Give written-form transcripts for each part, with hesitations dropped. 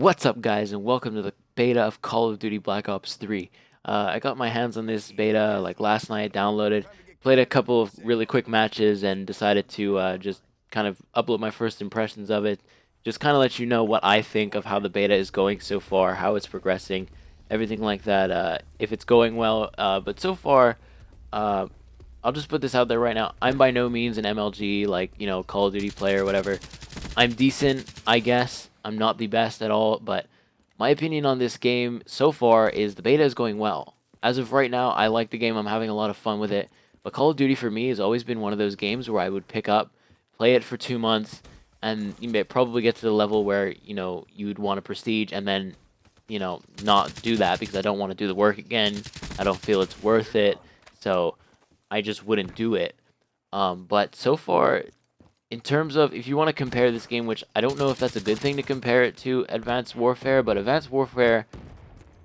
What's up, guys, and welcome to the beta of Call of Duty Black Ops 3. I got my hands on this beta like last night, downloaded, played a couple of really quick matches, and decided to just kind of upload my first impressions of it. Just kind of let you know what I think of how the beta is going so far, how it's progressing, everything like that, if it's going well. But so far, uh, I'll just put this out there right now. I'm by no means an MLG, like, Call of Duty player or whatever. I'm decent, I guess. I'm not the best at all, but my opinion on this game so far is the beta is going well. As of right now, I like the game. I'm having a lot of fun with it. But Call of Duty for me has always been one of those games where I would pick up, play it for 2 months, and you may probably get to the level where, you'd want a prestige and then, not do that because I don't want to do the work again. I don't feel it's worth it. So I just wouldn't do it. But so far, in terms of if you want to compare this game, which I don't know if that's a good thing to compare it to Advanced Warfare, but Advanced Warfare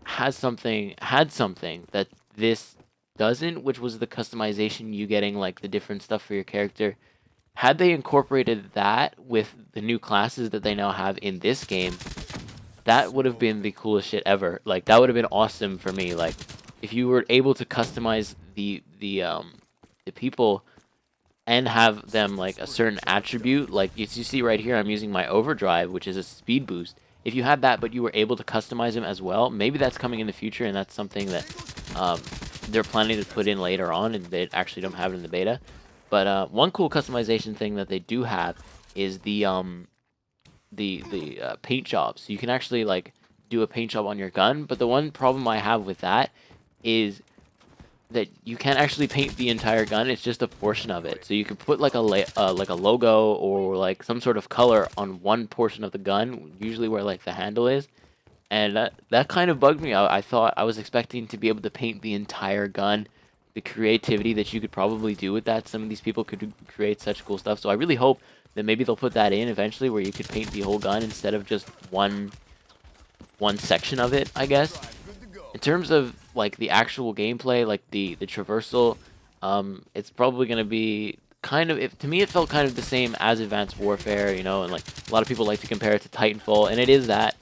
had something that this doesn't, which was the customization, you getting like the different stuff for your character. Had they incorporated that with the new classes that they now have in this game, that would have been the coolest shit ever. Like, that would have been awesome for me. Like, if you were able to customize the people and have them like a certain attribute, like you see right here, I'm using my overdrive, which is a speed boost. If you had that, but you were able to customize them as well, maybe that's coming in the future, and that's something that they're planning to put in later on, and they actually don't have it in the beta. But one cool customization thing that they do have is the paint job. So you can actually like do a paint job on your gun. But the one problem I have with that is that you can't actually paint the entire gun. It's just a portion of it. So you can put like a logo or like some sort of color on one portion of the gun, usually where like the handle is. And that kind of bugged me. I thought I was expecting to be able to paint the entire gun. The creativity that you could probably do with that, some of these people could create such cool stuff. So I really hope that maybe they'll put that in eventually, where you could paint the whole gun instead of just one section of it, I guess. In terms of like the actual gameplay, like the traversal, it's probably gonna be kind of, to me it felt kind of the same as Advanced Warfare, and like a lot of people like to compare it to Titanfall, and it is that.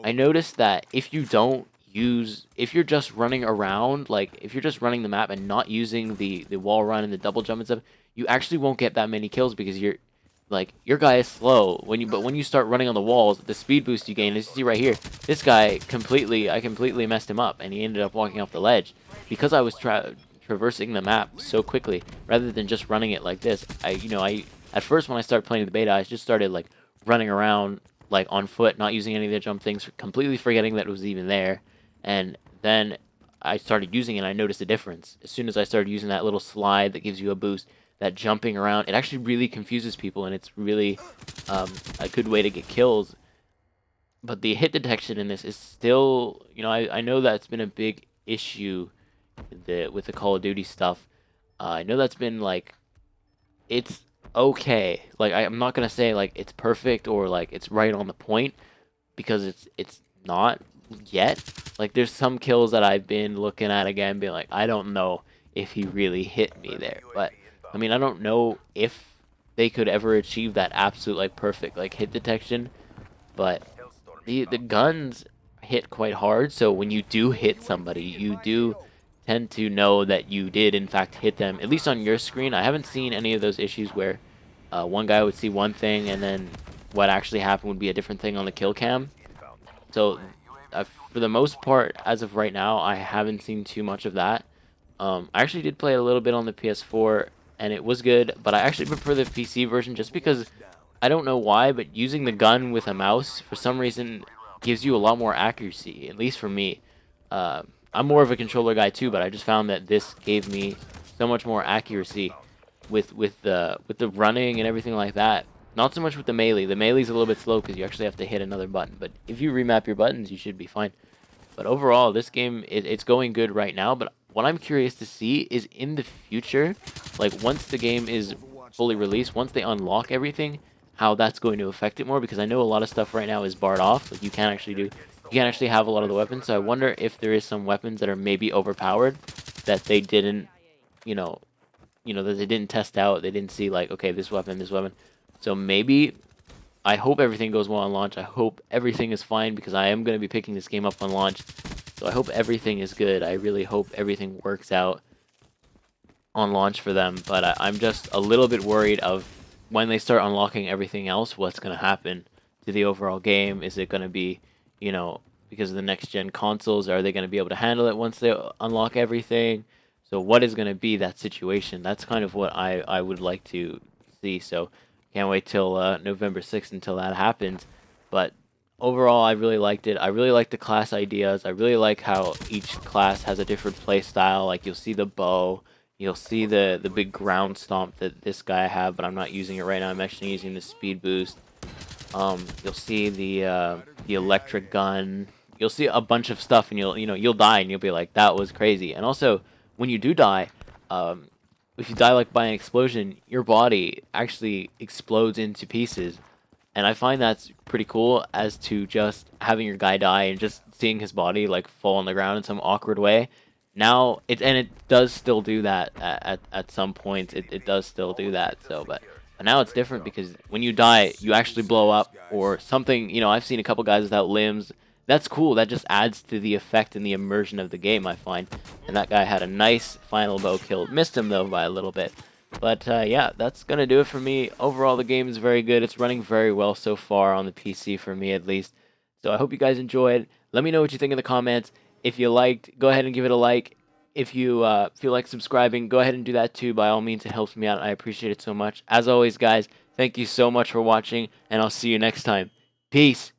I noticed that if you're just running around, like if you're just running the map and not using the wall run and the double jump and stuff, you actually won't get that many kills because your guy is slow. But when you start running on the walls, the speed boost you gain, as you see right here, this guy I completely messed him up, and he ended up walking off the ledge because I was traversing the map so quickly rather than just running it like this. I at first when I started playing the beta, I just started like running around like on foot, not using any of the jump things, completely forgetting that it was even there, and then I started using it and I noticed a difference. As soon as I started using that little slide that gives you a boost, that jumping around, it actually really confuses people, and it's really a good way to get kills. But the hit detection in this is still, I know that's been a big issue with the Call of Duty stuff. I know that's been like, it's okay. Like, I'm not gonna say like it's perfect or like it's right on the point, because it's not yet. Like, there's some kills that I've been looking at again, being like, I don't know if he really hit me there. But I mean, I don't know if they could ever achieve that absolute like perfect like hit detection. But the guns hit quite hard, so when you do hit somebody, you do tend to know that you did in fact hit them, at least on your screen. I haven't seen any of those issues where one guy would see one thing and then what actually happened would be a different thing on the kill cam. So for the most part, as of right now, I haven't seen too much of that. I actually did play a little bit on the PS4, and it was good, but I actually prefer the PC version just because, I don't know why, but using the gun with a mouse for some reason gives you a lot more accuracy, at least for me. I'm more of a controller guy too, but I just found that this gave me so much more accuracy with the running and everything like that. Not so much with the melee. The melee's a little bit slow because you actually have to hit another button, but if you remap your buttons, you should be fine. But overall, this game, it's going good right now, but what I'm curious to see is in the future, like once the game is fully released, once they unlock everything, how that's going to affect it more, because I know a lot of stuff right now is barred off. Like, you can't actually have a lot of the weapons, so I wonder if there is some weapons that are maybe overpowered that they didn't, that they didn't test out. They didn't see like, okay, this weapon. So maybe I hope everything goes well on launch. I hope everything is fine because I am going to be picking this game up on launch. So I hope everything is good. I really hope everything works out on launch for them. But I'm just a little bit worried of when they start unlocking everything else, what's going to happen to the overall game. Is it going to be, you know, because of the next gen consoles, are they going to be able to handle it once they unlock everything? So what is going to be that situation? That's kind of what I would like to see. So can't wait till November 6th until that happens. But overall, I really liked it. I really like the class ideas. I really like how each class has a different play style. Like you'll see the bow, you'll see the big ground stomp that this guy have, but I'm not using it right now. I'm actually using the speed boost. You'll see the electric gun. You'll see a bunch of stuff, and you'll die, and you'll be like, that was crazy. And also, when you do die, if you die like by an explosion, your body actually explodes into pieces, and I find that's pretty cool. As to just having your guy die and just seeing his body like fall on the ground in some awkward way. Now it does still do that at some points. It does still do that. So, but now it's different because when you die, you actually blow up or something. I've seen a couple guys without limbs. That's cool. That just adds to the effect and the immersion of the game, I find. And that guy had a nice final bow kill. Missed him, though, by a little bit. But, yeah, that's going to do it for me. Overall, the game is very good. It's running very well so far on the PC, for me at least. So I hope you guys enjoyed. Let me know what you think in the comments. If you liked, go ahead and give it a like. If you feel like subscribing, go ahead and do that too. By all means, it helps me out. I appreciate it so much. As always, guys, thank you so much for watching, and I'll see you next time. Peace.